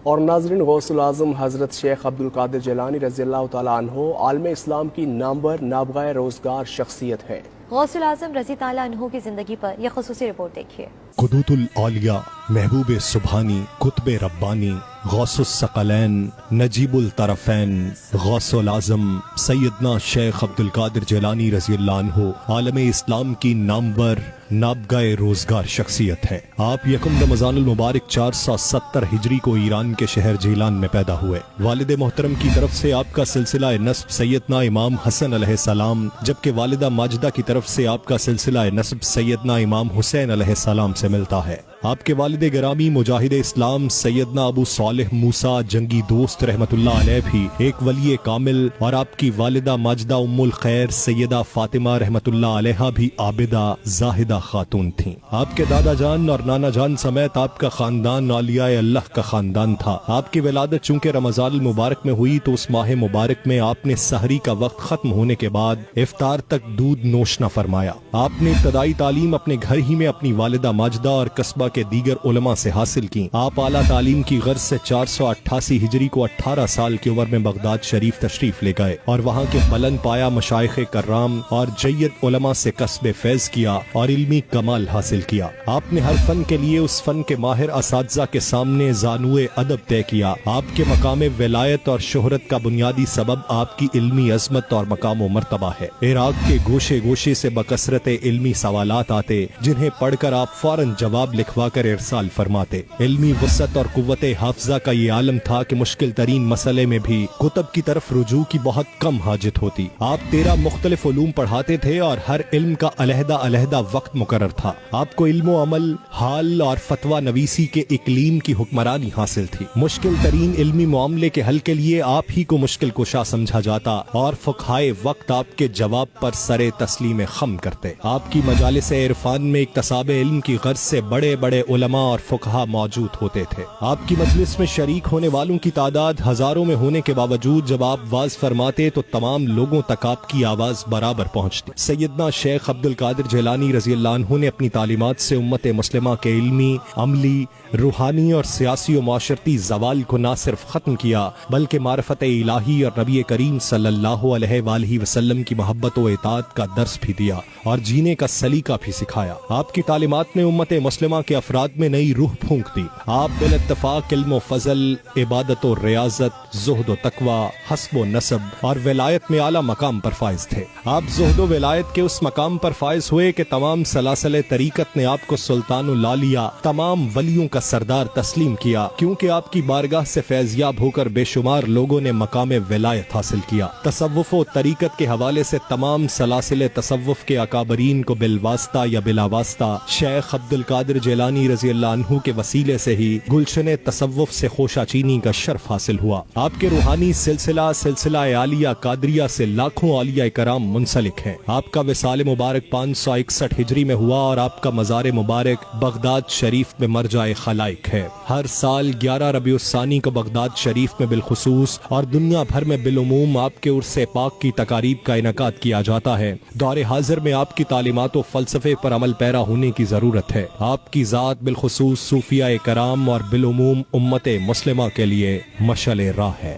اور ناظرین، غوث العظم حضرت شیخ عبدالقادر جیلانی رضی اللہ تعالیٰ عنہ عالم اسلام کی نامور نابغہ روزگار شخصیت ہے۔ غوث العظم رضی تعالیٰ عنہ کی زندگی پر یہ خصوصی رپورٹ دیکھیے۔ قدوۃ الاولیاء، محبوب سبحانی، قطب ربانی، غوث الثقلین، نجیب الطرفین، غوث العظم سیدنا شیخ عبدالقادر جیلانی رضی اللہ عنہ عالم اسلام کی نامور نابغہ روزگار شخصیت ہے۔ آپ یکم رمضان المبارک 470 ہجری کو ایران کے شہر جیلان میں پیدا ہوئے۔ والد محترم کی طرف سے آپ کا سلسلہ نسب سیدنا امام حسن علیہ السلام، جبکہ والدہ ماجدہ کی طرف سے آپ کا سلسلہ نسب سیدنا امام حسین علیہ السلام سے ملتا ہے۔ آپ کے والد گرامی مجاہد اسلام سیدنا ابو صالح موسیٰ جنگی دوست رحمت اللہ علیہ بھی ایک ولی کامل، اور آپ کی والدہ ماجدہ ام الخیر سیدہ فاطمہ رحمت اللہ علیہ بھی عابدہ زاہدہ خاتون تھیں۔ آپ کے دادا جان اور نانا جان سمیت آپ کا خاندان اولیاء اللہ کا خاندان تھا۔ آپ کی ولادت چونکہ رمضان المبارک میں ہوئی تو اس ماہ مبارک میں آپ نے سحری کا وقت ختم ہونے کے بعد افطار تک دودھ نوش نہ فرمایا۔ آپ نے ابتدائی تعلیم اپنے گھر ہی میں اپنی والدہ ماجدہ اور قصبہ کے دیگر علماء سے حاصل کی۔ آپ اعلیٰ تعلیم کی غرض سے 488 ہجری کو 18 سال کی عمر میں بغداد شریف تشریف لے گئے اور وہاں کے بلند پایا مشائخ کرام اور جید علماء سے کسب فیض کیا اور علمی کمال حاصل کیا۔ آپ نے ہر فن کے لیے اس فن کے ماہر اساتذہ کے سامنے زانوئے ادب طے کیا۔ آپ کے مقام ولایت اور شہرت کا بنیادی سبب آپ کی علمی عظمت اور مقام و مرتبہ ہے۔ عراق کے گوشے گوشے سے بکثرت علمی سوالات آتے جنہیں پڑھ کر آپ فوراً جواب لکھوا کر ارسال فرماتے۔ علمی وسعت اور قوت حافظہ کا یہ عالم تھا کہ مشکل ترین مسئلے میں بھی کتب کی طرف رجوع کی بہت کم حاجت ہوتی۔ آپ 13 مختلف علوم پڑھاتے تھے اور ہر علم کا علیحدہ علیحدہ وقت مقرر تھا۔ آپ کو علم و عمل، حال اور فتویٰ نویسی کے اقلیم کی حکمرانی حاصل تھی۔ مشکل ترین علمی معاملے کے حل کے لیے آپ ہی کو مشکل کشا سمجھا جاتا اور فقہائے وقت آپ کے جواب پر سرے تسلیم خم کرتے۔ آپ کی مجالس عرفان میں اکتساب علم کی غرض سے بڑے بڑے علماء اور فقہا موجود ہوتے تھے۔ آپ کی مجلس میں شریک ہونے والوں کی تعداد ہزاروں میں ہونے کے باوجود جب آپ واز فرماتے تو تمام لوگوں تک آپ کی آواز برابر پہنچتی۔ سیدنا شیخ عبدالقادر جیلانی رضی اللہ عنہ نے اپنی تعلیمات سے امت مسلمہ کے علمی، عملی، روحانی اور سیاسی و معاشرتی زوال کو نہ صرف ختم کیا بلکہ معرفت الہی اور نبی کریم صلی اللہ علیہ وآلہ وسلم کی محبت و اطاعت کا درس بھی دیا اور جینے کا سلیقہ بھی سکھایا۔ آپ کی تعلیمات نے امت مسلمہ کے افراد میں نئی روح پھونک دی۔ آپ بالاتفاق علم و فضل، عبادت و ریاضت، زہد و تقوی، حسب و نسب اور ولایت میں اعلیٰ مقام پر فائز تھے۔ آپ زہد و ولایت کے اس مقام پر فائز ہوئے کہ تمام سلاسل طریقت نے آپ کو سلطان الاولیاء، تمام ولیوں کا سردار تسلیم کیا، کیونکہ آپ کی بارگاہ سے فیض یاب ہو کر بے شمار لوگوں نے مقام ولایت حاصل کیا۔ تصوف و طریقت کے حوالے سے تمام سلاسل تصوف کے اکابرین کو بالواسطہ یا بلا واسطہ شیخ عبدالقادر جیلانی رضی اللہ عنہ کے وسیلے سے ہی گلشن تصوف سے خوشہ چینی کا شرف حاصل ہوا۔ آپ کے روحانی سلسلہ عالیہ قادریہ سے لاکھوں اولیاء کرام منسلک ہیں۔ آپ کا وصال مبارک 561 ہجری میں ہوا اور آپ کا مزار مبارک بغداد شریف میں مرجع خلائق ہے۔ ہر سال 11 ربیع الثانی کو بغداد شریف میں بالخصوص اور دنیا بھر میں بالعموم آپ کے عرس پاک کی تقاریب کا انعقاد کیا جاتا ہے۔ دور حاضر میں آپ کی تعلیمات و فلسفے پر عمل پیرا ہونے کی ضرورت ہے۔ آپ کی ذات بالخصوص صوفیاء کرام اور بالعموم امت مسلمہ کے لیے مشعل راہ ہے۔